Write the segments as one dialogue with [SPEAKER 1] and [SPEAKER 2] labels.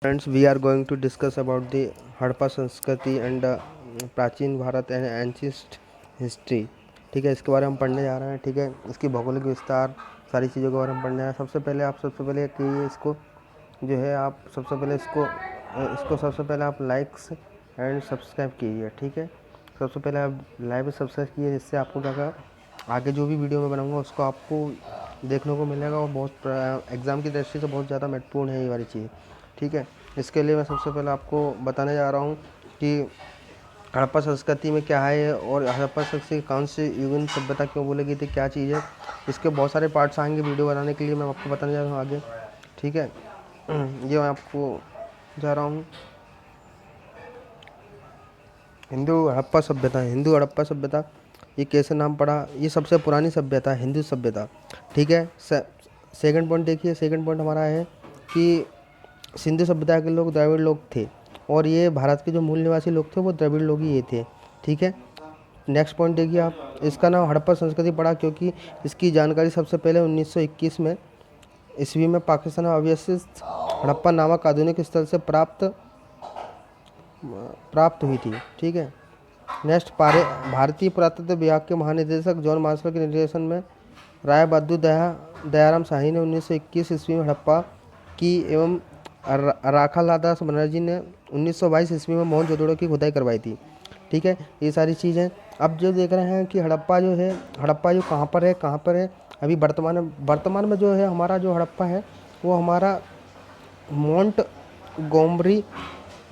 [SPEAKER 1] Friends, we are going to discuss about the Harappa संस्कृति and प्राचीन Bharat and ancient history. ठीक है, इसके बारे में हम पढ़ने जा रहे हैं। ठीक है, इसकी भौगोलिक विस्तार सारी चीज़ों के बारे में पढ़ने जा रहे हैं। सबसे पहले कि इसको जो है आप सबसे पहले आप लाइक्स एंड सब्सक्राइब कीजिए। ठीक है, सबसे पहले आप लाइक सब्सक्राइब कीजिए, जिससे आपको क्या आगे जो भी वीडियो मैं बनाऊँगा उसको आपको देखने को मिलेगा और बहुत एग्ज़ाम की दृष्टि से बहुत ज़्यादा महत्वपूर्ण है ये वाली चीज़। ठीक है, इसके लिए मैं सबसे पहले आपको बताने जा रहा हूँ कि हड़प्पा संस्कृति में क्या है और हड़प्पा संस्कृति कौन सी युगीन सभ्यता क्यों बोली गई थी, क्या चीज़ है। इसके बहुत सारे पार्ट्स आएंगे वीडियो बनाने के लिए, मैं आपको बताने जा रहा हूँ आगे। ठीक है, ये मैं आपको जा रहा हूँ। हिंदू हड़प्पा सभ्यता ये कैसे नाम पड़ा। ये सबसे पुरानी सभ्यता है, हिंदू सभ्यता। ठीक है, सेकंड पॉइंट देखिए। सेकंड पॉइंट हमारा है कि सिंधु सभ्यता के लोग द्रविड़ लोग थे और ये भारत के जो मूल निवासी लोग थे वो द्रविड़ लोग ही ये थे। ठीक है, नेक्स्ट पॉइंट देखिए आप। इसका नाम हड़प्पा संस्कृति पड़ा क्योंकि इसकी जानकारी सबसे पहले 1921 में ईस्वी में पाकिस्तान में अवशेषित हड़प्पा नामक आधुनिक स्थल से प्राप्त हुई थी। ठीक है, नेक्स्ट भारतीय पुरातत्व विभाग के महानिदेशक जॉन मार्शल के निर्देशन में राय बहादुर दयाराम शाही ने 1921 ईस्वी में हड़प्पा की एवं राखालादास बनर्जी ने 1922 ईस्वी में मोहनजोदड़ो की खुदाई करवाई थी। ठीक है, ये सारी चीज़ें अब जो देख रहे हैं कि हड़प्पा जो कहाँ पर है। अभी वर्तमान में जो है हमारा जो हड़प्पा है वो हमारा मोंट गोमरी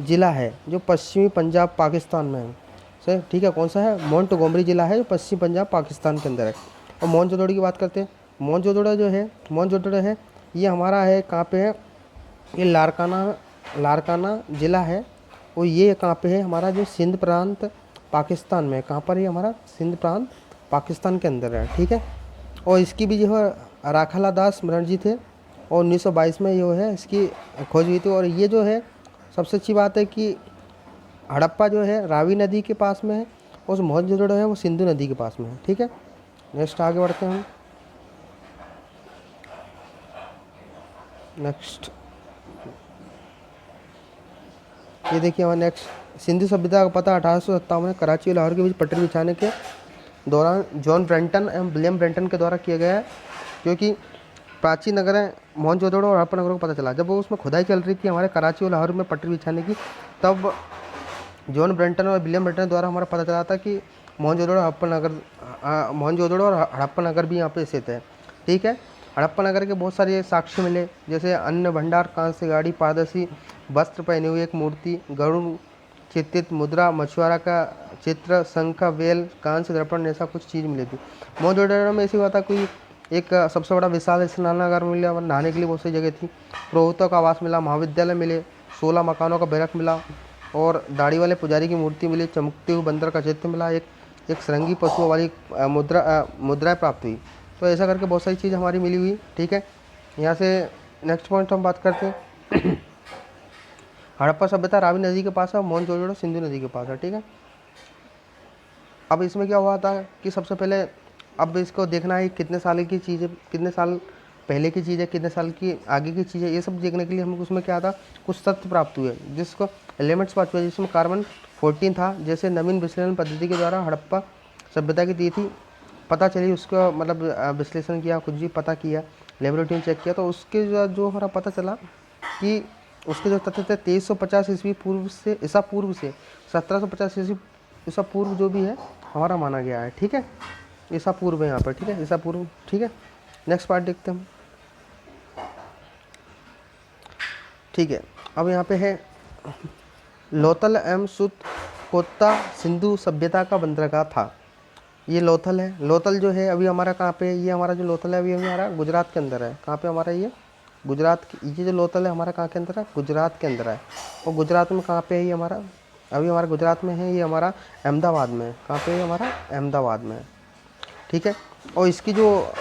[SPEAKER 1] ज़िला है जो पश्चिमी पंजाब पाकिस्तान में है। सर ठीक है, कौन सा है? मोंट गोमरी ज़िला है जो पश्चिमी पंजाब पाकिस्तान के अंदर है। और मोहनजोदड़ो की बात करते हैं। मोहनजोदड़ो है ये हमारा है कहाँ पे है? ये लारकाना ज़िला है और ये कहाँ पे है? हमारा जो सिंध प्रांत पाकिस्तान में। कहाँ पर है? हमारा सिंध प्रांत पाकिस्तान के अंदर है। ठीक है, और इसकी भी जो है राखालादास बनर्जी थे और 1922 में जो है इसकी खोज हुई थी। और ये जो है सबसे अच्छी बात है कि हड़प्पा जो है रावी नदी के पास में है और मोहनजोदड़ो है वो सिंधु नदी के पास में है। ठीक है, नेक्स्ट आगे बढ़ते हैं हम। नेक्स्ट ये देखिए हमारा नेक्स्ट सिंधु सभ्यता का पता 1857 में कराची और लाहौर के बीच पटरी बिछाने के दौरान जॉन ब्रेंटन एवं विलियम ब्रेंटन के द्वारा किया गया है। क्योंकि प्राचीन नगर मोहनजोदड़ो और हड़प्पा नगरों को पता चला जब वो उसमें खुदाई चल रही थी हमारे कराची और लाहौर में पटरी बिछाने की, तब जॉन ब्रेंटन और विलियम ब्रेंटन द्वारा हमारा पता चला था कि मोहनजोदड़ो और हड़प्पा नगर भी यहाँ पे स्थित है। ठीक है, हड़प्पा नगर के बहुत सारे साक्ष्य मिले, जैसे अन्न भंडार, कांस्य गाड़ी, पारदर्शी वस्त्र पहने हुए एक मूर्ति, गरुड़ चित्रित मुद्रा, मछुआरा का चित्र, शंख, वेल, कांस्य दर्पण, ऐसा कुछ चीज़ मिली थी। मोहनजोदड़ो में ऐसी हुआ था कोई एक सबसे बड़ा विशाल स्नानागार मिला, नहाने के लिए बहुत सी जगह थी, पुरोहितों का आवास मिला, महाविद्यालय मिले, 16 मकानों का बैरक मिला और दाढ़ी वाले पुजारी की मूर्ति मिली, चमकते हुए बंदर का चित्र मिला, एक सरंगी पशुओं वाली मुद्राएं प्राप्त हुई। तो ऐसा करके बहुत सारी चीज़ हमारी मिली हुई। ठीक है, यहाँ से नेक्स्ट पॉइंट हम बात करते हैं। हड़प्पा सभ्यता रावी नदी के पास है, मोहनजोदड़ो सिंधु नदी के पास है। ठीक है, अब इसमें क्या हुआ था कि सबसे पहले अब इसको देखना है कितने साल की चीज़ है, कितने साल पहले की चीज़ है, कितने साल की आगे की चीज़ है। ये सब देखने के लिए हमको उसमें क्या था, कुछ तथ्य प्राप्त हुए जिसको एलिमेंट्स पार्ट हुए, जिसमें कार्बन 14 था। जैसे नवीन विश्लेषण पद्धति के द्वारा हड़प्पा सभ्यता की तिथि पता चली, उसका मतलब विश्लेषण किया, कुछ भी पता किया, लेबोरेटरी में चेक किया, तो उसके जो हमारा पता चला कि उसके जो तथ्य थे 2350 ईस्वी पूर्व से ईसा पूर्व से 1750 ईसा पूर्व जो भी है हमारा माना गया है। ठीक है, ईसा पूर्व है यहाँ पर। ठीक है, ईसा पूर्व। ठीक है, नेक्स्ट पार्ट देखते हैं हम। ठीक है, अब यहाँ पे है लोथल एवं सुतकोता सिंधु सभ्यता का बंदरगाह था। ये लोथल है। लोथल जो है अभी हमारा कहाँ पे है? ये हमारा जो लोथल है अभी हमारा गुजरात के अंदर है। कहाँ पे हमारा ये ये जो लोथल है हमारा कहाँ के अंदर है? गुजरात के अंदर है। और गुजरात में कहाँ पे है ये हमारा? अभी हमारा गुजरात में है, ये हमारा अहमदाबाद में है। कहाँ पे है? हमारा अहमदाबाद में है। ठीक है, और इसकी जो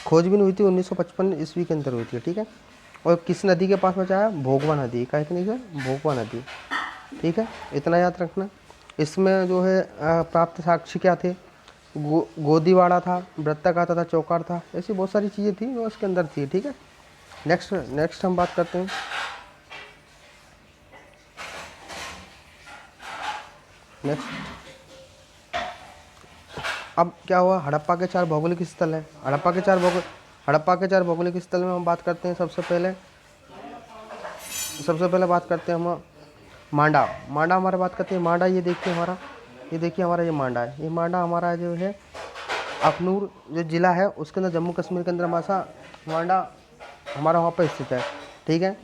[SPEAKER 1] खोजबीन हुई थी 1955 ईस्वी के अंदर हुई थी। ठीक है, और किस नदी के पास बचा है? भोगवा नदी। क्या इतनी है? भोगवा नदी। ठीक है, इतना याद रखना। इसमें जो है प्राप्त साक्ष्य क्या थे? गोदीवाड़ा था, वृत्ताकार था, चौकार था, ऐसी बहुत सारी चीज़ें थी वो उसके अंदर थी। ठीक है, नेक्स्ट हम बात करते हैं। नेक्स्ट, अब क्या हुआ, हड़प्पा के 4 भौगोलिक स्थल हैं। हड़प्पा के 4 भौगोलिक स्थल में हम बात करते हैं। सबसे पहले बात करते हैं हम मांडा हमारा बात करते हैं। मांडा ये देखिए हमारा, ये मांडा है। ये मांडा हमारा जो है अखनूर जो ज़िला है उसके अंदर जम्मू कश्मीर के अंदर मांडा हमारा वहाँ पर स्थित है। ठीक है,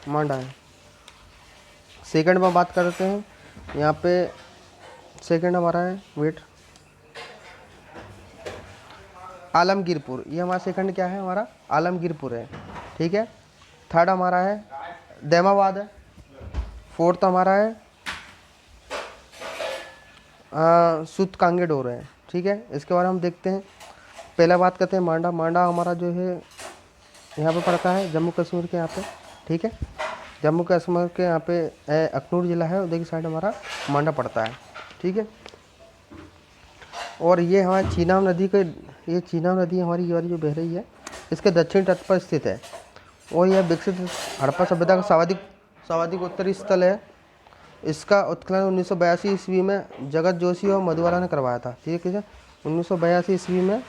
[SPEAKER 1] मांडा है। सेकंड में बात करते हैं, यहाँ पे सेकंड हमारा है आलमगीरपुर। ये हमारा सेकंड क्या है, हमारा आलमगीरपुर है। ठीक है, थर्ड हमारा है दैमाबाद है। फोर्थ हमारा है सुत कांगेडोर है। ठीक है, इसके बारे में हम देखते हैं। पहला बात करते हैं मांडा हमारा जो है यहाँ पे पड़ता है जम्मू कश्मीर के यहाँ पे। ठीक है, जम्मू कश्मीर के यहाँ पे अखनूर ज़िला है, उधर की साइड हमारा मांडा पड़ता है। ठीक है, और ये हमारी चीनाब नदी हमारी ये वाली जो बह रही है इसके दक्षिण तट पर स्थित है। और यह विकसित हड़प्पा सभ्यता का सर्वाधिक उत्तरी स्थल है। इसका उत्खनन 1982 ईस्वी में जगत जोशी और मधुबाला ने करवाया था। ठीक है, 1982 ईस्वी में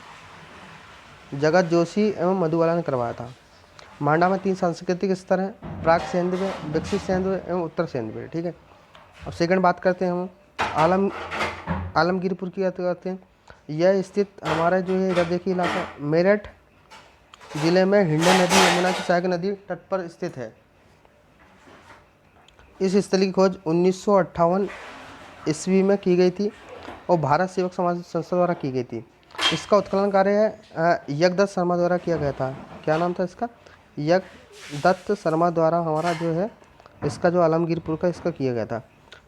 [SPEAKER 1] जगत जोशी एवं मधुबाला ने करवाया था। मांडा में 3 सांस्कृतिक स्तर हैं, प्राक सेंधव्य, विकसित सेंधव्य एवं उत्तर सेंधव्य। ठीक है, और सेकंड बात करते हैं हम आलमगीरपुर की बात करते हैं। यह स्थित हमारा जो है इधर देखिए इलाका मेरठ जिले में हिंडन नदी, यमुना की सहायक नदी तट पर स्थित है। इस स्थल की खोज 1958 ईस्वी में की गई थी और भारत सेवक समाज संस्था द्वारा की गई थी। इसका उत्खनन कार्य यज्ञदत्त शर्मा द्वारा किया गया था। क्या नाम था इसका, यज्ञदत्त शर्मा द्वारा हमारा जो है इसका जो आलमगीरपुर का इसका किया गया था।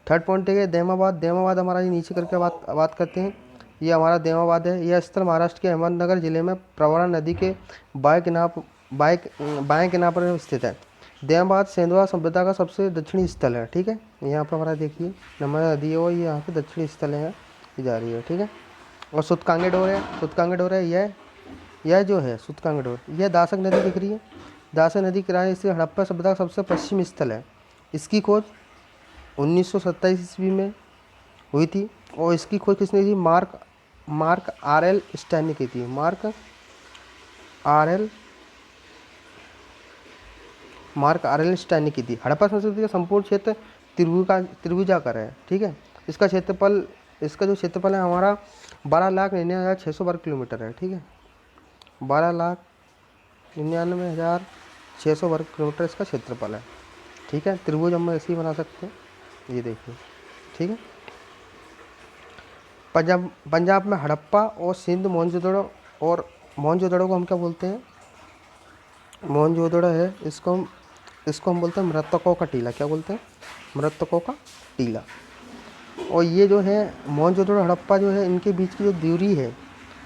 [SPEAKER 1] थर्ड पॉइंट है दैमाबाद हमारा ये नीचे करके बात करते हैं। ये हमारा दैमाबाद है। यह स्थल महाराष्ट्र के अहमदनगर जिले में प्रवरा नदी के बाएं किनारे पर स्थित है। दैमाबाद सेंधवा सभ्यता का सबसे दक्षिणी स्थल है। ठीक है, यहाँ पर हमारा देखिए नर्मदा नदी है और ये यहाँ पे दक्षिणी स्थल है, जा रही है। ठीक है, और सुतकांगेडोर है। यह जो है सुतकांगेडोर, यह दासक नदी दिख रही है। दासक नदी किनारे से हड़प्पा सभ्यता का सबसे पश्चिमी स्थल है। इसकी खोज 1927 ईस्वी में हुई थी और इसकी खोज किसने की, मार्क आर.एल. स्टैन ने की थी। Mark RL. स्टैन ने की थी। हड़प्पा संस्कृति का संपूर्ण क्षेत्र त्रिभुजाकार है। ठीक है, इसका जो क्षेत्रफल है हमारा 12,99,600 वर्ग किलोमीटर है। ठीक है, 12,99,600 वर्ग किलोमीटर इसका क्षेत्रफल है। ठीक है, त्रिभुज हम ऐसे ही बना सकते हैं, ये देखिए। ठीक है, पंजाब में हड़प्पा और सिंध मोहनजोदड़ो को हम क्या बोलते हैं, मोहनजोदड़ो है, इसको हम बोलते हैं मृतकों का टीला। क्या बोलते हैं, मृतकों का टीला। और ये जो है मोहनजोदड़ो हड़प्पा जो है इनके बीच की जो दूरी है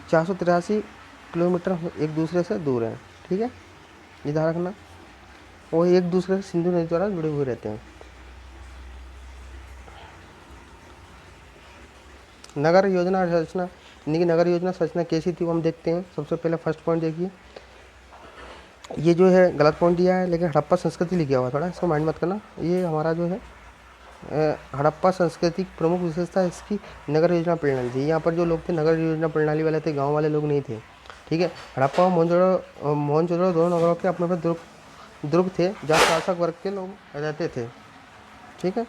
[SPEAKER 1] 483 किलोमीटर एक दूसरे से दूर है। ठीक है, ये ध्यान रखना। और एक दूसरे से सिंधु नदी द्वारा जुड़े हुए रहते हैं। नगर योजना संरचना, यानी कि नगर योजना संरचना कैसी थी वो हम देखते हैं। सबसे पहले फर्स्ट पॉइंट देखिए, ये जो है गलत पॉइंट दिया है लेकिन हड़प्पा संस्कृति लिखा हुआ है, थोड़ा इसको माइंड मत करना। ये हमारा जो है हड़प्पा संस्कृति की प्रमुख विशेषता इसकी नगर योजना प्रणाली थी। यहाँ पर जो लोग थे नगर योजना प्रणाली वाले थे, गाँव वाले लोग नहीं थे। ठीक है, हड़प्पा और मोहनजोदड़ो दोनों नगरों के अपने अपने दुर्ग थे जहाँ शासक वर्ग के लोग रहते थे। ठीक है,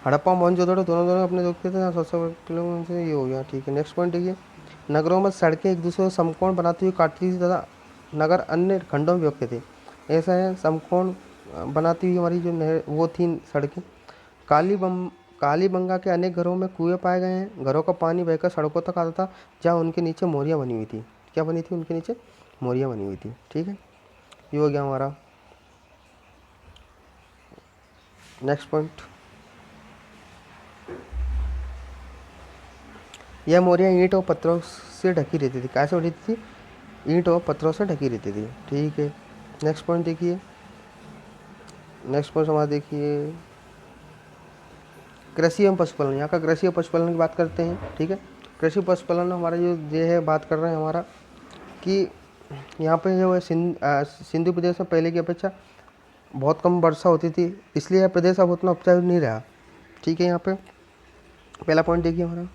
[SPEAKER 1] हड़प्पा मोहनजोदड़ो दोनों अपने दुर्ग थे जहाँ शासक वर्ग के लोग से, ये हो गया। ठीक है, नेक्स्ट पॉइंट देखिए, नगरों में सड़कें एक दूसरे को समकोण बनाती हुई काटती थी तथा नगर अन्य खंडों में विभक्त थे। ऐसा है, समकोण बनाती हुई हमारी जो नहर वो थी सड़कें। कालीबंगा के अनेक घरों में कुएं पाए गए हैं। घरों का पानी बहकर सड़कों तक आता था जहाँ उनके नीचे मोरियाँ बनी हुई थी। क्या बनी थी, उनके नीचे मोरियाँ बनी हुई थी। ठीक है, ये हो गया हमारा। नेक्स्ट पॉइंट, यह मोरियाँ ईंट और पत्थरों से ढकी रहती थी। कैसे रहती थी, ईंट और पत्थरों से ढकी रहती थी। ठीक है, नेक्स्ट पॉइंट देखिए। नेक्स्ट पॉइंट हमारा देखिए कृषि एवं पशुपालन। यहाँ का कृषि और पशुपालन की बात करते हैं। ठीक है, कृषि पशुपालन हमारा जो ये है बात कर रहे हैं हमारा कि यहाँ पे जो है सिंधु प्रदेश में पहले की अपेक्षा बहुत कम वर्षा होती थी, इसलिए यह प्रदेश अब उतना उपजाऊ नहीं रहा। ठीक है, यहाँ पे पहला पॉइंट देखिए हमारा,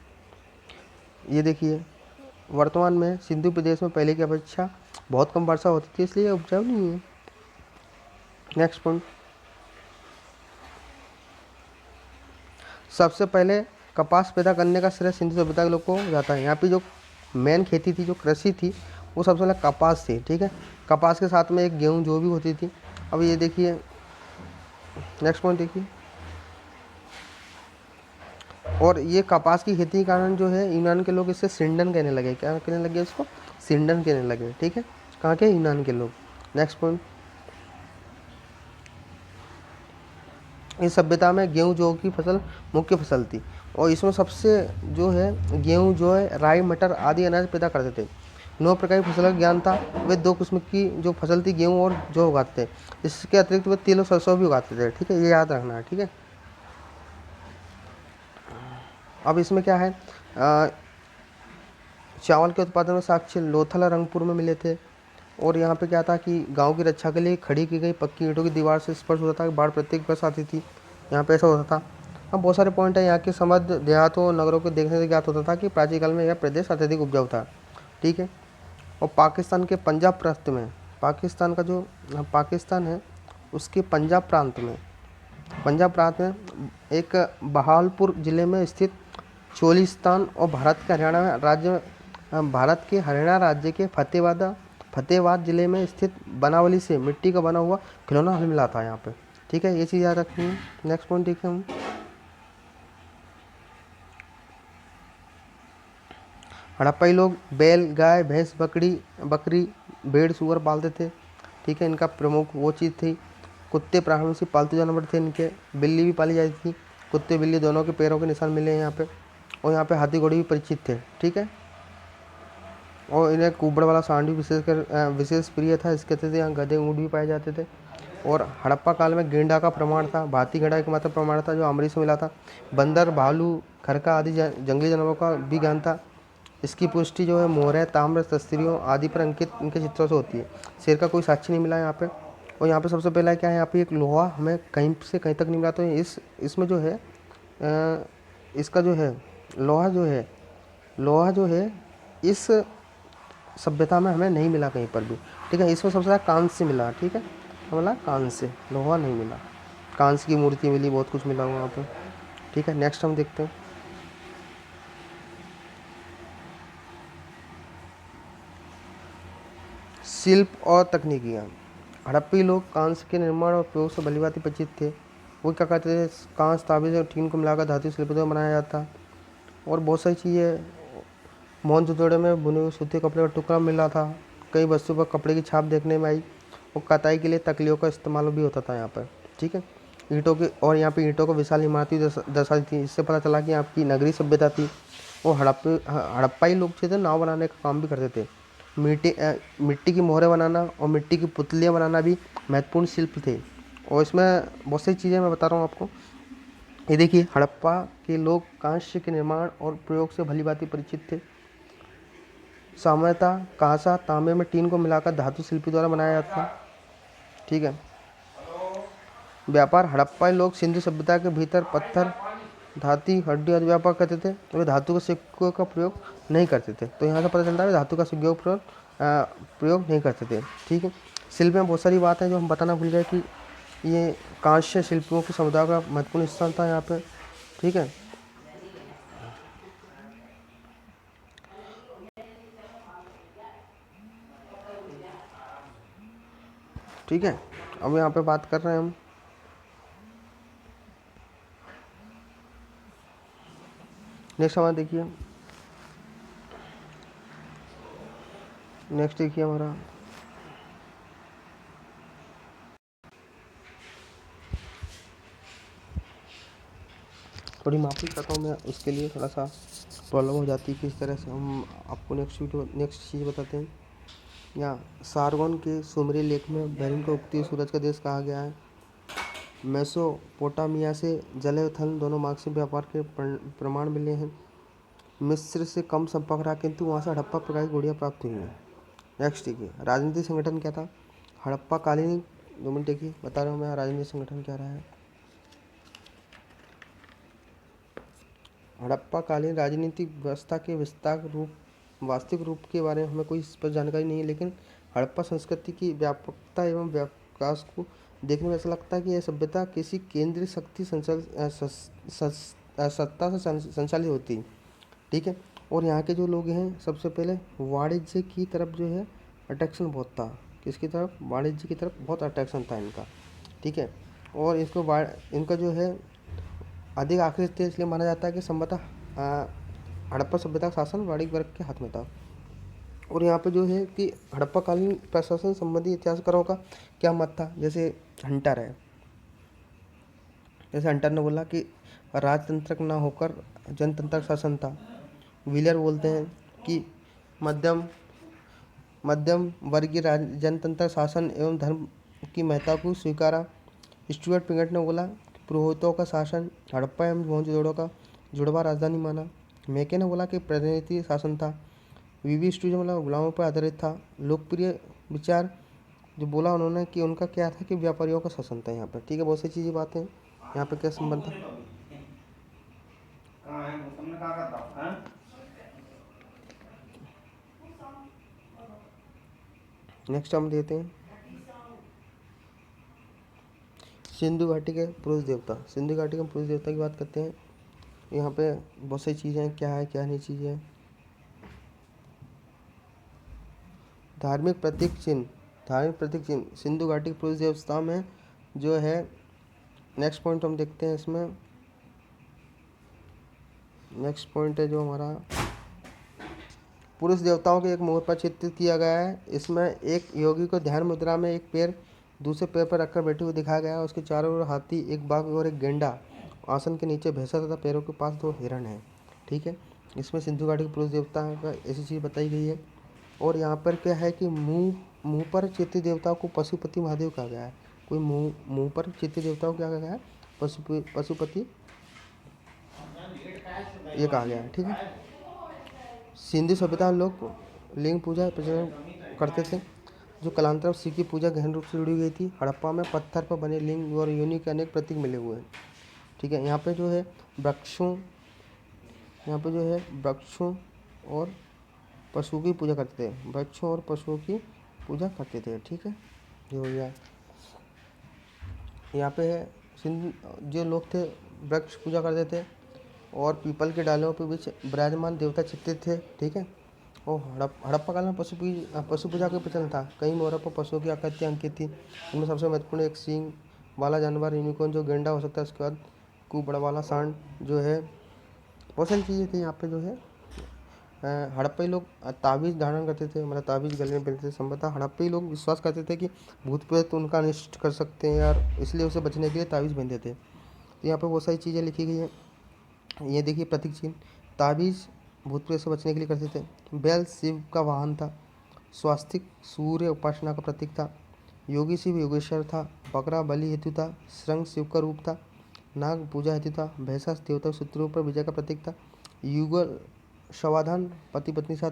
[SPEAKER 1] ये देखिए वर्तमान में सिंधु प्रदेश में पहले की अपेक्षा बहुत कम वर्षा होती थी, इसलिए उपजाऊ नहीं है। नेक्स्ट पॉइंट, सबसे पहले कपास पैदा करने का श्रेय सिंधु सभ्यता के लोग को जाता है। यहाँ पे जो मेन खेती थी, जो कृषि थी, वो सबसे पहले कपास थी। ठीक है, कपास के साथ में एक गेहूँ जो भी होती थी। अब ये देखिए नेक्स्ट पॉइंट देखिए, और ये कपास की खेती के कारण जो है यूनान के लोग इससे सिंडन कहने लगे। क्या कहने लगे इसको? सिंडन कहने लगे। ठीक है, कहाँ के? यूनान के लोग। नेक्स्ट पॉइंट, इस सभ्यता में गेहूँ जौ की फसल मुख्य फसल थी, और इसमें सबसे जो है गेहूँ जो है राई मटर आदि अनाज पैदा करते थे। 9 प्रकार की फसल का ज्ञान था। वे 2 किस्म की जो फसल थी गेहूँ और जौ उगाते थे। इसके अतिरिक्त वे तिल और सरसों भी उगाते थे। ठीक है, ये याद रखना है। ठीक है, अब इसमें क्या है, चावल के उत्पादन में साक्ष्य लोथल और रंगपुर में मिले थे। और यहाँ पे क्या था कि गांव की रक्षा के लिए खड़ी की गई पक्की ईंटों की दीवार से स्पर्श होता था कि बाढ़ प्रत्येक वर्ष आती थी। यहाँ पे ऐसा होता था। अब बहुत सारे पॉइंट है यहाँ के समृद्ध देहातों और नगरों को देखने से ज्ञात होता था कि प्राचीन काल में यह प्रदेश अत्यधिक उपजाऊ था। ठीक है, और पाकिस्तान के पंजाब प्रांत में, पाकिस्तान का जो पाकिस्तान है उसके पंजाब प्रांत में एक बहावलपुर ज़िले में स्थित चोलिस्तान और भारत के हरियाणा राज्य के फतेहाबाद ज़िले में स्थित बनावली से मिट्टी का बना हुआ खिलौना हमें मिला था यहाँ पे। ठीक है, ये चीज़ याद रखनी है। नेक्स्ट पॉइंट देखिए हम, हड़प्पाई लोग बैल गाय भैंस बकरी भेड़ सूअर पालते थे। ठीक है, इनका प्रमुख वो चीज़ थी। कुत्ते प्राणियों से पालतू जानवर थे इनके। बिल्ली भी पाली जाती थी। कुत्ते बिल्ली दोनों के पैरों के निशान मिले हैं यहाँ पे। और यहाँ पे हाथी घोड़े भी परिचित थे। ठीक है, और इन्हें कुबड़ वाला सांड भी विशेष प्रिय था। इसके अतिरिक्त यहाँ गधे ऊँट भी पाए जाते थे। और हड़प्पा काल में गेंडा का प्रमाण था। भारतीय गेंडा एकमात्र प्रमाण था जो अमृत से मिला था। बंदर भालू खरका आदि जंगली जानवरों का भी ज्ञान था। इसकी पुष्टि जो है मोहर ताम्र तस्वीरों आदि पर अंकित इनके चित्रों से होती है। शेर का कोई साक्ष्य नहीं मिला यहाँ पे। और यहाँ पे सबसे पहला क्या है, यहाँ पे एक लोहा हमें कहीं से कहीं तक नहीं मिला। तो इसमें जो है इसका जो है लोहा जो है इस सभ्यता में हमें नहीं मिला कहीं पर भी। ठीक है, इसमें सबसे ज़्यादा कांस्य से मिला। ठीक है, बोला कांस्य, लोहा नहीं मिला। कांस्य की मूर्ति मिली, बहुत कुछ मिला वहाँ पे। ठीक है, नेक्स्ट हम देखते हैं, शिल्प और तकनीकियाँ। हड़प्पी लोग कांस्य के निर्माण और प्रयोग से भलीभांति परिचित थे। वो क्या करते थे, कांस्य तांबे और टीन को मिलाकर धातु शिल्प द्वारा बनाया जाता। और बहुत सारी चीज़ें मोहनजोदड़ो में बुने हुए सूते कपड़े का टुकड़ा मिला था। कई वस्तुओं पर कपड़े की छाप देखने में आई। और कताई के लिए तकलियों का इस्तेमाल भी होता था यहाँ पर। ठीक है, और यहाँ पे ईंटों को विशाल इमारती दर्शाती थी। इससे पता चला कि आपकी नगरीय सभ्यता थी। और हड़प्पाई लोग जो थे नाव बनाने का काम भी करते थे। मिट्टी की मोहरें बनाना और मिट्टी की पुतलियाँ बनाना भी महत्वपूर्ण शिल्प थे। और इसमें बहुत सारी चीज़ें मैं बता रहा हूँ आपको। ये देखिए, हड़प्पा के लोग कांस्य के निर्माण और प्रयोग से भलीभांति परिचित थे। सामान्यतः कांसा तांबे में टीन को मिलाकर धातु शिल्पी द्वारा बनाया जाता था। ठीक है, व्यापार। हड़प्पाई लोग सिंधु सभ्यता के भीतर पत्थर धातु हड्डी आदि व्यापार करते थे। वे धातु के सिक्कों का प्रयोग नहीं करते थे। तो यहाँ से पता चलता है धातु का सिक्कों का प्रयोग नहीं करते थे। ठीक है, शिल्प में बहुत सारी बात है जो हम बताना भूल गए कि ये कांस्य शिल्पियों के समुदाय का महत्वपूर्ण स्थान था यहाँ पे। ठीक है, ठीक है, अब यहाँ पे बात कर रहे हैं हम नेक्स्ट सवाल। देखिए नेक्स्ट देखिए हमारा, थोड़ी माफ़ी करता हूँ मैं, उसके लिए थोड़ा सा प्रॉब्लम हो जाती है कि इस तरह से हम आपको नेक्स्ट चीज़ बताते हैं। यहाँ सारगोन के सुमेरी लेख में बहरीन को उगती सूरज का देश कहा गया है। मेसोपोटामिया से जल और थल दोनों मार्ग से व्यापार के प्रमाण मिले हैं। मिस्र से कम संपर्क रहा, किंतु वहाँ से हड़प्पा प्रकार की गुड़ियाँ प्राप्त हुई हैं। नेक्स्ट देखिए, राजनीतिक संगठन क्या था? हड़प्पा कालीन, 2 मिनट देखिए, बता रहा हूँ मैं राजनीतिक संगठन क्या रहा है। हड़प्पा कालीन राजनीतिक व्यवस्था के विस्तार रूप, वास्तविक रूप के बारे में हमें कोई स्पष्ट जानकारी नहीं है, लेकिन हड़प्पा संस्कृति की व्यापकता एवं विकास को देखने में ऐसा लगता है कि यह सभ्यता किसी केंद्रीय शक्ति सत्ता से संचालित होती, ठीक है। और यहाँ के जो लोग हैं, सबसे पहले वाणिज्य की तरफ जो है अट्रैक्शन बहुत था। किसकी तरफ? वाणिज्य की तरफ बहुत अट्रैक्शन था इनका, ठीक है। और इसको इनका जो है अधिक आकर्षित थे, इसलिए माना जाता है कि संभवतः हड़प्पा सभ्यता का शासन वाणिज्य वर्ग के हाथ में था। और यहाँ पे जो है कि हड़प्पा कालीन प्रशासन संबंधी इतिहासकारों का क्या मत था? जैसे हंटर है, जैसे हंटर ने बोला कि राजतंत्र न होकर जनतंत्र शासन था। व्हीलर बोलते हैं कि मध्यम मध्यम वर्गीय जनतंत्र शासन एवं धर्म की महत्ता को स्वीकारा। स्टुअर्ट पिगट ने बोला कि पुरोहितों का शासन हड़प्पा एवं मोहनजोदड़ो का जुड़वा राजधानी माना। मैके ने बोला कि प्रतिनिधि शासन था। वीवी स्टूजन बोला गुलामों पर आधारित था। लोकप्रिय विचार जो बोला उन्होंने कि उनका क्या था कि व्यापारियों का शासन था यहाँ पर, ठीक है। बहुत सी चीज़ें बातें यहाँ पे क्या संबंध था। नेक्स्ट हम देते हैं सिंधु घाटी के पुरुष देवता। सिंधु घाटी के पुरुष देवता की बात करते हैं। यहाँ पे बहुत सारी चीज़ें हैं, क्या है क्या नहीं चीज़ें हैं। धार्मिक प्रतीक चिन्ह, धार्मिक प्रतीक चिन्ह सिंधु घाटी के पुरुष देवता में जो है, नेक्स्ट पॉइंट हम देखते हैं इसमें। नेक्स्ट पॉइंट है जो हमारा पुरुष देवताओं के एक मोर पर चित्रित किया गया है। इसमें एक योगी को ध्यान मुद्रा में एक पैर दूसरे पैर पर रखकर बैठे हुए दिखाया गया है। उसके चारों ओर हाथी, एक बाघ और एक गेंडा, आसन के नीचे भैंसा तथा पैरों के पास 2 हिरण हैं, ठीक है। इसमें सिंधु घाटी के पुरुष देवता का ऐसी चीज़ बताई गई है। और यहाँ पर क्या है कि मुँह पर चित्रित देवताओं को पशुपति महादेव कहा गया है। कोई मुँह पर चित्रित देवताओं को क्या कहा गया है? पशुपति ये कहा गया है, ठीक है। सिंधु सभ्यता में लोग लिंग पूजा प्रचलन करते थे, जो कालांतर शिव की पूजा गहन रूप से जुड़ी गई थी। हड़प्पा में पत्थर पर बने लिंग और योनि के अनेक प्रतीक मिले हुए हैं, ठीक है। यहाँ पे जो है वृक्षों, यहाँ पे जो है वृक्षों और पशुओं की पूजा करते थे, वृक्षों और पशुओं की पूजा करते थे, ठीक है। जो हो गया यहाँ पे है सिंधु जो लोग थे वृक्ष पूजा करते थे और पीपल के डालों के बीच विराजमान देवता चित्रित थे, ठीक है। और हड़प्पा काल में पशु पूजा का प्रचलन था। कई मोहरों पर पशुओं की आकृतियाँ अंकित थी। इनमें सबसे महत्वपूर्ण एक सींग वाला जानवर यूनिकॉर्न जो गेंडा हो सकता है। उसके बाद बड़ा वाला सांड जो है। बहुत सारी चीज़ें थी यहाँ पे जो है। हड़प्पी लोग ताबीज़ धारण करते थे, मतलब ताबीज़ गले में पहनते थे। संभवतः हड़प्पी लोग विश्वास करते थे कि भूत प्रेत उनका अनिष्ट कर सकते हैं यार, इसलिए उसे बचने के लिए ताबीज़ पहनते थे। तो यहाँ पे बहुत सारी चीज़ें लिखी गई हैं। ये देखिए प्रतीक चिन्ह, ताबीज़ भूत प्रेत से बचने के लिए करते थे। बैल शिव का वाहन था। स्वास्तिक सूर्य उपासना का प्रतीक था। योगी शिव योगेश्वर था। बकरा बलि हेतु था। श्रृंग शिव का रूप था। नाग पूजा हेतु था। भैंसा देवता शत्रुओं पर विजय का प्रतीक था। युगल समाधान पति के साथ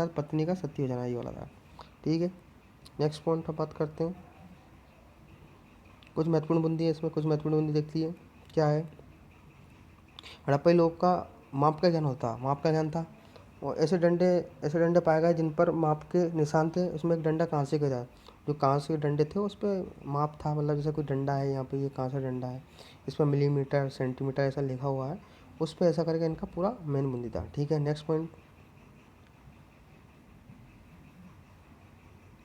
[SPEAKER 1] पत्नी का सत्य हो जाना, ये वाला था, ठीक है। नेक्स्ट पॉइंट पर बात करते हैं। कुछ महत्वपूर्ण बूंदी है इसमें, कुछ महत्वपूर्ण बूंदी देख लीजिए क्या है। हड़प्पी लोग का माप का ज्ञान होता, माप का ज्ञान था। और ऐसे डंडे पाए गए जिन पर माप के निशान थे। उसमें एक डंडा कांसे का था, जो कांसे के डंडे थे उस पर माप था। मतलब जैसे कोई डंडा है, यहाँ पे ये कांसे डंडा है, इस पर मिलीमीटर सेंटीमीटर ऐसा लिखा हुआ है, उस पर ऐसा करके इनका पूरा मेन बूंदी था, ठीक है। नेक्स्ट पॉइंट,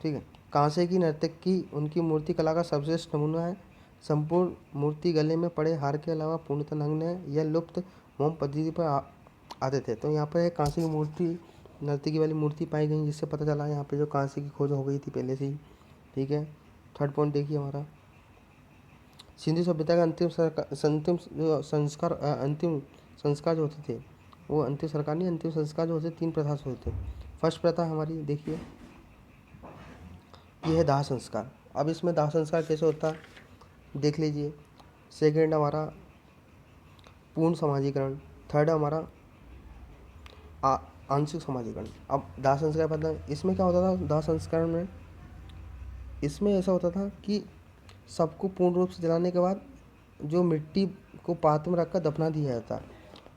[SPEAKER 1] ठीक है। कांसे की नर्तक की उनकी मूर्ति कला का सर्वश्रेष्ठ नमूना है। संपूर्ण मूर्ति गले में पड़े हार के अलावा पूर्णतः नग्न है। यह लुप्त मोम पद्धति पर आते थे। तो यहाँ पर एक कांसे की मूर्ति, नर्तकी वाली मूर्ति पाई गई, जिससे पता चला यहाँ पे जो कांसे की खोज हो गई थी पहले से ही, ठीक है। थर्ड पॉइंट देखिए हमारा, सिंधु सभ्यता का अंतिम संस्कार जो होते थे, वो अंतिम सरकार नहीं, अंतिम संस्कार जो होते 3 प्रथा से होते। फर्स्ट प्रथा हमारी देखिए, ये है दाह संस्कार। अब इसमें दाह संस्कार कैसे होता देख लीजिए। सेकेंड हमारा पूर्ण समाजीकरण। थर्ड हमारा आंशिक समाजीकरण। अब दाह संस्कार पता है, इसमें क्या होता था दाह संस्करण में, इसमें ऐसा होता था कि सबको पूर्ण रूप से जलाने के बाद जो मिट्टी को पात्र में रखकर दफना दिया जाता,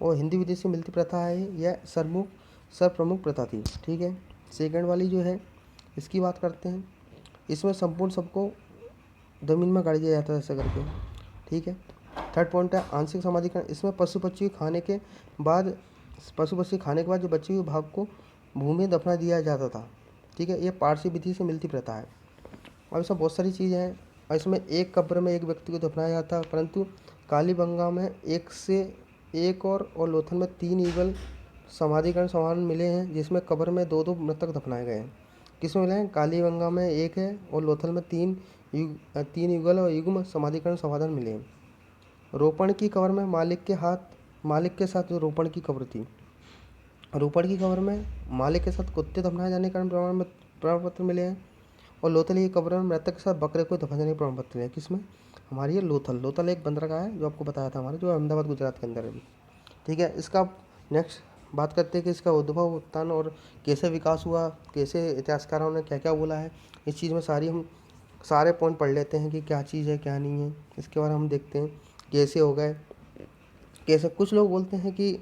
[SPEAKER 1] और हिंदी विदेश से मिलती प्रथा है, यह सर्वप्रमुख प्रथा थी। ठीक है, सेकंड वाली जो है इसकी बात करते हैं। इसमें संपूर्ण सबको ज़मीन में गाड़ दिया जाता है ऐसा करके। ठीक है, थर्ड पॉइंट है आंशिक समाजीकरण। इसमें पशु पक्षी खाने के बाद जो बचे हुए भाग को भूमि में दफना दिया जाता था। ठीक है, ये पारसी विधि से मिलती प्रथा है। और इसमें बहुत सारी चीज़ें हैं, और इसमें एक कब्र में एक व्यक्ति को दफनाया जाता है, परंतु कालीबंगा में एक से एक और लोथल में 3 युगल समाधिकरण समान मिले हैं, जिसमें कब्र में 2-2 मृतक दफनाए गए हैं। किसमें मिले हैं? कालीबंगा में 1 है और लोथल में 3 युगल और युग्म समाधिकरण समाधान मिले हैं। रोपण की कब्र में मालिक के साथ जो रोपण की कब्र थी, रोपण की कब्र में मालिक के साथ कुत्ते दफनाए जाने के कारण प्रमाण पत्र मिले हैं, और लोथल की कब्र में मृतक के साथ बकरे को दफनाने के प्रमाण पत्र मिले हैं। किसमें? हमारी ये लोथल एक बंदरगाह है जो आपको बताया था हमारे, जो अहमदाबाद गुजरात के अंदर है भी। ठीक है, इसका नेक्स्ट बात करते हैं कि इसका उद्भव उत्थान और कैसे विकास हुआ, कैसे इतिहासकारों ने क्या क्या बोला है। इस चीज़ में हम सारे पॉइंट पढ़ लेते हैं कि क्या चीज़ है क्या नहीं है, इसके बारे में हम देखते हैं कैसे हो गए, कैसे। कुछ लोग बोलते हैं कि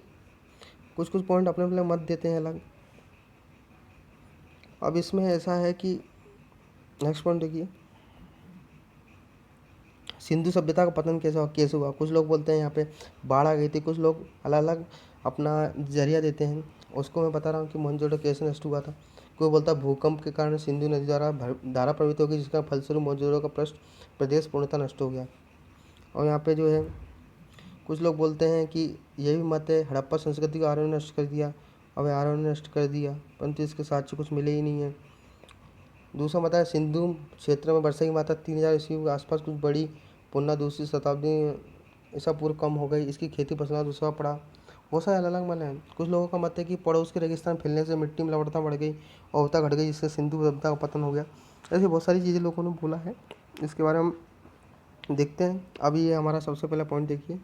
[SPEAKER 1] कुछ पॉइंट अपने अपने मत देते हैं अलग। अब इसमें ऐसा है कि नेक्स्ट पॉइंट देखिए, सिंधु सभ्यता का पतन कैसे हुआ। कुछ लोग बोलते हैं यहाँ पे बाढ़ आ गई थी, कुछ लोग अलग अलग अपना जरिया देते हैं। उसको मैं बता रहा हूँ कि मोहनजोदड़ो कैसे नष्ट हुआ था। कोई बोलता है भूकंप के कारण सिंधु नदी धारा प्रभावित हो गई, जिसका फलस्वरूप मोहनजोदड़ो का प्रदेश पूर्णतः नष्ट हो गया। और यहाँ पे जो है कुछ लोग बोलते हैं कि यह भी मत है हड़प्पा संस्कृति को आर्यों ने नष्ट कर दिया। अब आर्यों ने नष्ट कर दिया, परंतु इसके साक्ष्य कुछ मिले ही नहीं है। दूसरा मत है सिंधु क्षेत्र में वर्षा की मात्रा 3000 ईस्वी के आसपास कुछ बड़ी, पुनः दूसरी शताब्दी ईसा पूर्व कम हो गई, इसकी खेती फसला दूसरा पड़ा। बहुत सारे अलग अलग मन हैं। कुछ लोगों का मत है कि पड़ोस के रेगिस्तान फैलने से मिट्टी में लवणता बढ़ गई और होता घट गई, जिससे सिंधु सभ्यता का पतन हो गया। ऐसे बहुत सारी चीज़ें लोगों ने बोला है, इसके बारे में हम देखते हैं। अभी ये हमारा सबसे पहला पॉइंट देखिए,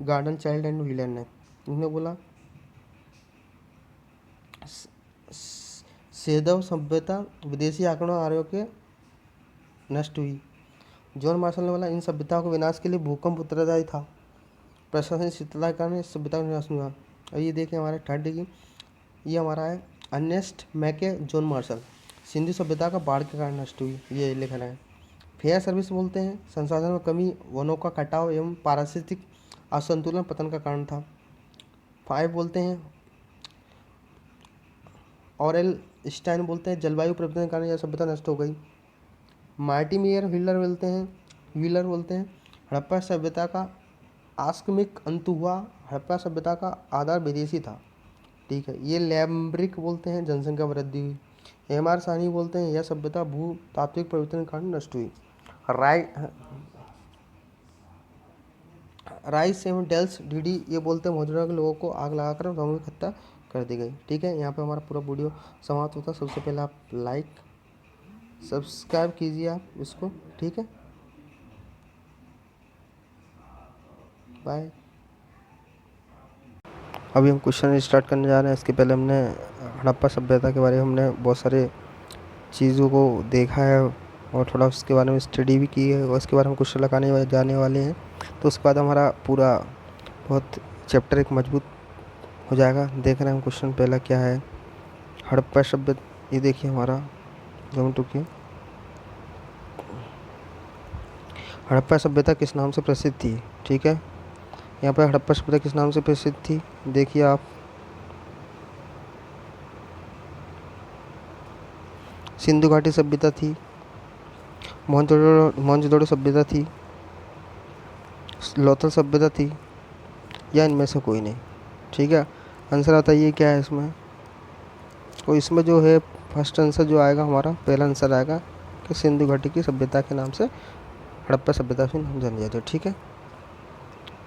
[SPEAKER 1] गार्डन चाइल्ड एंड व्हीलर ने इन्होंने बोला सेदव सभ्यता विदेशी आक्रमण आर्यों के नष्ट हुई। जॉन मार्शल ने बोला इन सभ्यताओं के विनाश के लिए भूकंप उत्तरदायी था, प्रशासनिक शिथिलता के कारण इस सभ्यता का विनाश हुआ। और ये देखिए हमारे थर्ड की, ये हमारा है अर्नेस्ट मैके जॉन मार्शल, सिंधु सभ्यता का बाढ़ के कारण नष्ट हुई, ये लिख रहे हैं। फेयर सर्विस बोलते हैं संसाधन में कमी, वनों का कटाव एवं पारिस्थितिक असंतुलन पतन का कारण था। 5 बोलते हैं ऑरेल स्टाइन बोलते हैं जलवायु परिवर्तन के कारण यह सभ्यता नष्ट हो गई। मार्टिमियर व्हीलर बोलते हैं हड़प्पा सभ्यता का आकस्मिक अंत हुआ, हड़प्पा सभ्यता का आधार विदेशी था। ठीक है, ये लैम्ब्रिक बोलते हैं जनसंख्या वृद्धि हुई। एम.आर. साहनी बोलते हैं यह सभ्यता भू तात्विक परिवर्तन के कारण नष्ट हुई। राइस एवं डेल्स डीडी ये बोलते हैं मोहनजोदड़ो के लोगों को आग लगाकर सामूहिक हत्या कर दी गई। ठीक है, यहाँ पे हमारा पूरा वीडियो समाप्त होता है। सबसे पहले आप लाइक सब्सक्राइब कीजिए आप इसको। ठीक है, बाय। अभी हम क्वेश्चन स्टार्ट करने जा रहे हैं। इसके पहले हमने हड़प्पा सभ्यता के बारे में हमने बहुत सारे चीज़ों को देखा है और थोड़ा उसके बारे में स्टडी भी की है, और उसके बारे में क्वेश्चन लगाने जाने वाले हैं। तो उसके बाद हमारा पूरा बहुत चैप्टर एक मजबूत हो जाएगा। देख रहे हैं हम क्वेश्चन पहला क्या है, हड़प्पा सभ्यता। ये देखिए हमारा हड़प्पा सभ्यता किस नाम से प्रसिद्ध थी। ठीक है, यहाँ पर हड़प्पा सभ्यता किस नाम से प्रसिद्ध थी देखिए आप, सिंधु घाटी सभ्यता थी, मोहनजोदड़ो सभ्यता थी, लोथल सभ्यता थी, या इनमें से कोई नहीं। ठीक है, आंसर बताइए क्या है इसमें। तो इसमें जो है फर्स्ट आंसर जो आएगा हमारा पहला आंसर आएगा कि सिंधु घाटी की सभ्यता के नाम से हड़प्पा सभ्यता से नाम जानी जाती है। ठीक है,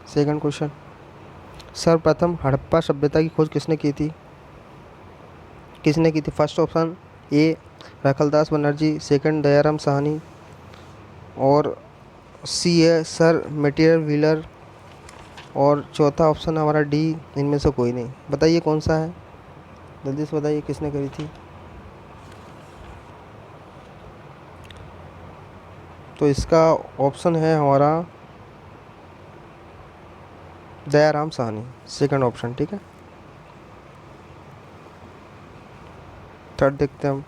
[SPEAKER 1] सेकंड क्वेश्चन, सर्वप्रथम हड़प्पा सभ्यता की खोज किसने की थी। First option A Rakhaldas Banerjee, second Dayaram Sahni, और सी है सर मेटियर व्हीलर, और चौथा ऑप्शन हमारा डी इनमें से कोई नहीं। बताइए कौन सा है, जल्दी से बताइए किसने करी थी। तो इसका ऑप्शन है हमारा दयाराम साहनी, सेकंड ऑप्शन, ठीक है। थर्ड देखते हैं हम।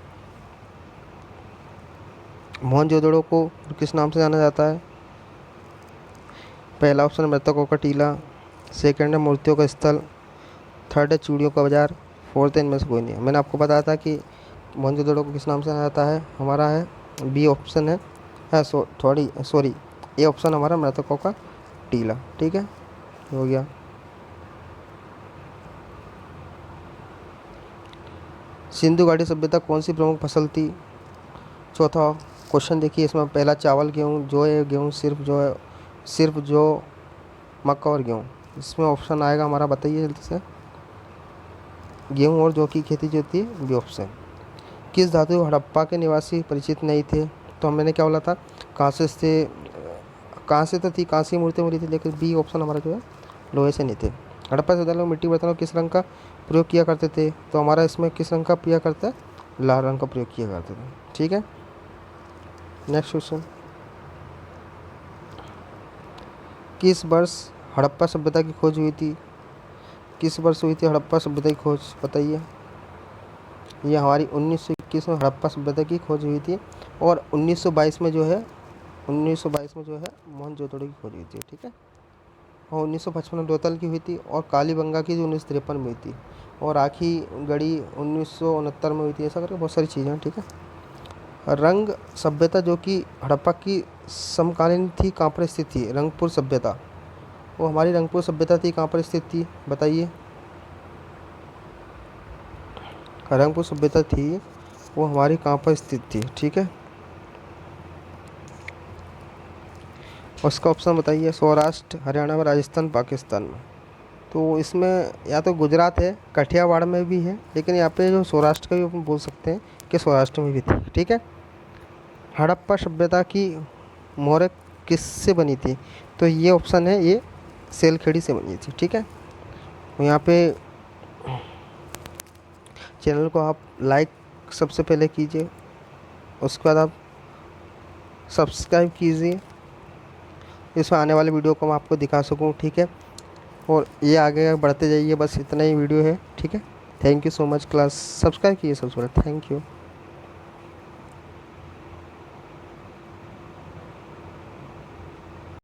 [SPEAKER 1] मोहनजोदड़ो को किस नाम से जाना जाता है? पहला ऑप्शन मृतकों का टीला, सेकंड है मूर्तियों का स्थल, थर्ड है चूड़ियों का बाजार, फोर्थ है इनमें से कोई नहीं है। मैंने आपको बताया था कि मोहनजोदड़ो को किस नाम से जाना जाता है, हमारा है बी ऑप्शन है सॉरी ए ऑप्शन हमारा मृतकों का टीला, ठीक है, हो गया। सिंधु घाटी सभ्यता कौन सी प्रमुख फसल थी? चौथा क्वेश्चन देखिए, इसमें पहला चावल, गेहूँ, जौ है, गेहूँ सिर्फ जौ, मक्का और गेहूँ। इसमें ऑप्शन आएगा हमारा, बताइए जल्दी से। गेहूँ और जौ की खेती जो होती है, बी ऑप्शन। किस धातु हड़प्पा के निवासी परिचित नहीं थे? तो मैंने क्या बोला था, कांसे तो थी, कांसी मूर्ति मिली थी, लेकिन बी ऑप्शन हमारा जो है लोहे से नहीं थे। हड़प्पा सभ्यता में मिट्टी बर्तनों किस रंग का प्रयोग किया करते थे? तो हमारा इसमें किस रंग का प्रयोग करता है, लाल रंग का प्रयोग किया करते थे, ठीक है। नेक्स्ट क्वेश्चन, किस वर्ष हड़प्पा सभ्यता की खोज हुई थी? किस वर्ष हुई थी हड़प्पा सभ्यता की खोज, बताइए। ये हमारी 1921 में हड़प्पा सभ्यता की खोज हुई थी, और 1922 में जो है मोहनजोदड़ो की खोज हुई थी, ठीक है। और 1955 में लोथल की हुई थी, और कालीबंगा की जो 1953 में हुई थी, और आखी गढ़ी 1969 में हुई थी। ऐसा करके बहुत सारी चीज़ें हैं, ठीक है। रंग सभ्यता जो कि हड़प्पा की समकालीन थी, कहाँ पर स्थित थी? रंगपुर सभ्यता, वो हमारी रंगपुर सभ्यता थी, कहाँ पर स्थित थी, बताइए। रंगपुर सभ्यता थी, वो हमारी कहाँ पर स्थित थी, ठीक है। उसका ऑप्शन बताइए, सौराष्ट्र, हरियाणा में, राजस्थान, पाकिस्तान में। तो इसमें या तो गुजरात है, कठियावाड़ में भी है, लेकिन यहाँ पे जो सौराष्ट्र का भी अपन बोल सकते हैं कि सौराष्ट्र में भी थी, ठीक है। हड़प्पा सभ्यता की मोहरें किससे बनी थी? तो ये ऑप्शन है, ये सेलखेड़ी से बनी थी, ठीक है। तो यहाँ पे चैनल को आप लाइक सबसे पहले कीजिए, उसके बाद आप सब्सक्राइब कीजिए, इसमें आने वाले वीडियो को मैं आपको दिखा सकूं, ठीक है। और ये आगे बढ़ते जाइए, बस इतना ही वीडियो है, ठीक है। Thank you so much class, subscribe कीजिए सबसे पहले, थैंक यू।